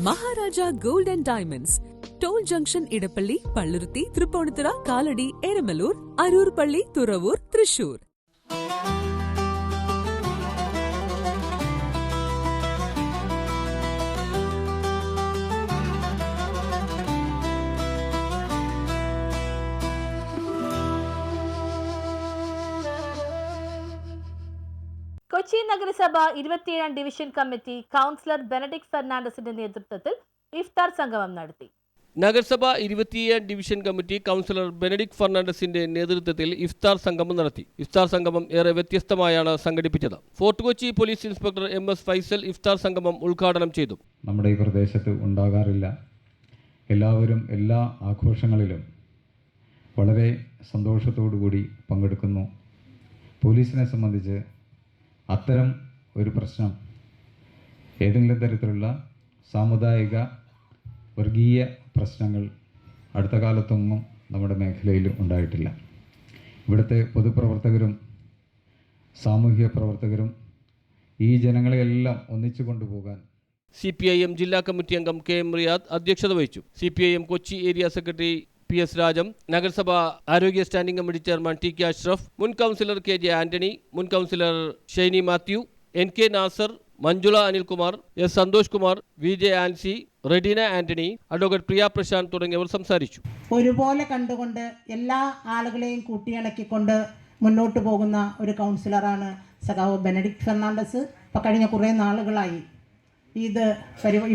Maharaja gold and diamonds, toll junction Edappally, Palluruthy, Tripunithura, Kalady, Eramalloor, Aroor Palli, Thuravoor, Thrissur. Kochi നഗരസഭ 27 division committee councillor Benedict ഫെർണാണ്ടസിന്റെ നേതൃത്വത്തിൽ ഇഫ്താർ സംഗമം നടത്തി. നഗരസഭ 27 ഡിവിഷൻ കമ്മിറ്റി കൗൺസിലർ ബെനഡിക്ട് ഫെർണാണ്ടസിന്റെ നേതൃത്വത്തിൽ ഇഫ്താർ സംഗമം നടത്തി. ഇഫ്താർ സംഗമം ഏറെ വ്യത്യസ്തമായാണ് സംഘടിപ്പിച്ചത്. Fort Kochi police inspector MS Faisal ഇഫ്താർ സംഗമം ഉദ്ഘാടനം ചെയ്തു. നമ്മുടെ ഈ പ്രദേശത്ത് ഉണ്ടാകാറില്ല. എല്ലാവരും എല്ലാ ആഘോഷങ്ങളിലും വളരെ സന്തോഷത്തോടുകൂടി പങ്കെടുക്കുന്നു. പോലീസിനെ സംബന്ധിച്ച് അത്തരം ഒരു പ്രശ്നം ഏതെങ്കിലും തരത്തിലുള്ള സാമുദായിക വർഗീയ പ്രശ്നങ്ങൾ അടുത്ത കാലത്തൊന്നും നമ്മുടെ മേഖലയിൽ ഉണ്ടായിട്ടില്ല. ഇവിടുത്തെ പൊതുപ്രവർത്തകരും സാമൂഹിക പ്രവർത്തകരും ഈ ജനങ്ങളെയെല്ലാം ഒന്നിച്ചു കൊണ്ടുപോകാൻ CPIM ജില്ലാ കമ്മിറ്റി അംഗം KM റിയാദ് അധ്യക്ഷത വഹിച്ചു. CPIM Kochi area secretary PS Rajam, നഗരസഭ ആരോഗ്യ standing committee chairman TK Ashraf, മുൻ കൗൺസിലർ KJ ആന്റണി, മുൻ councillor Shiny Mathew, NK Nasar, Manjula Anilkumar, S Santhosh Kumar, VJ Ancy, Redeena Antony, advocate Priya Prashanth തുടങ്ങിയവർ സംസാരിച്ചു. ഒരുപോലെ കണ്ടുകൊണ്ട് എല്ലാ ആളുകളെയും കൂട്ടിയിണക്കിക്കൊണ്ട് മുന്നോട്ട് പോകുന്ന ഒരു കൗൺസിലറാണ് സഖാവ് ബെനഡിക്ട് ഫെർണാണ്ടസ്. ഇപ്പോൾ കഴിഞ്ഞ കുറേ നാളുകളായി ഇത്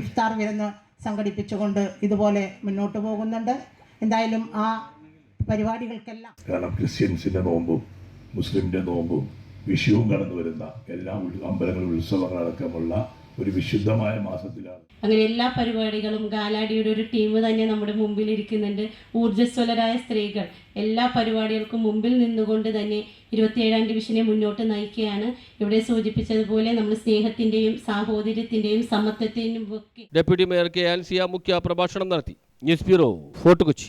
ഇഫ്താർ വിരുന്ന് സംഘടിപ്പിച്ചുകൊണ്ട് ഇതുപോലെ മുന്നോട്ട് പോകുന്നുണ്ട്. എന്തായാലും ആ പരിപാടികൾക്കെല്ലാം കാരണം ക്രിസ്ത്യൻസിൻ്റെ നോമ്പും മുസ്ലിമിൻ്റെ നോമ്പും വിഷുവും കടന്നു വരുന്ന എല്ലാ അമ്പലങ്ങളും ഉത്സവങ്ങളടക്കമുള്ള ഒരു വിശുദ്ധമായ മാസത്തിലാണ്. അങ്ങനെ എല്ലാ പരിപാടികളും ഗാലാഡിയുടെ ഒരു ടീം തന്നെ നമ്മുടെ മുമ്പിൽ ഇരിക്കുന്നുണ്ട്. ഊർജ്ജസ്വലരായ സ്ത്രീകൾ എല്ലാ പരിപാടികൾക്കും മുമ്പിൽ നിന്നുകൊണ്ട് തന്നെ 27 ഡിവിഷനെ മുന്നോട്ട് നയിക്കുകയാണ്. ഇവിടെ സൂചിപ്പിച്ചതുപോലെ നമ്മൾ സ്നേഹത്തിൻ്റെയും സാഹോദര്യത്തിൻ്റെയും സമത്വത്തിൻ്റെയും ഒക്കെ ഡെപ്യൂട്ടി മേയർ K ആൻസിയ മുഖ്യ പ്രഭാഷണം നടത്തി. News bureau, fort Kochi.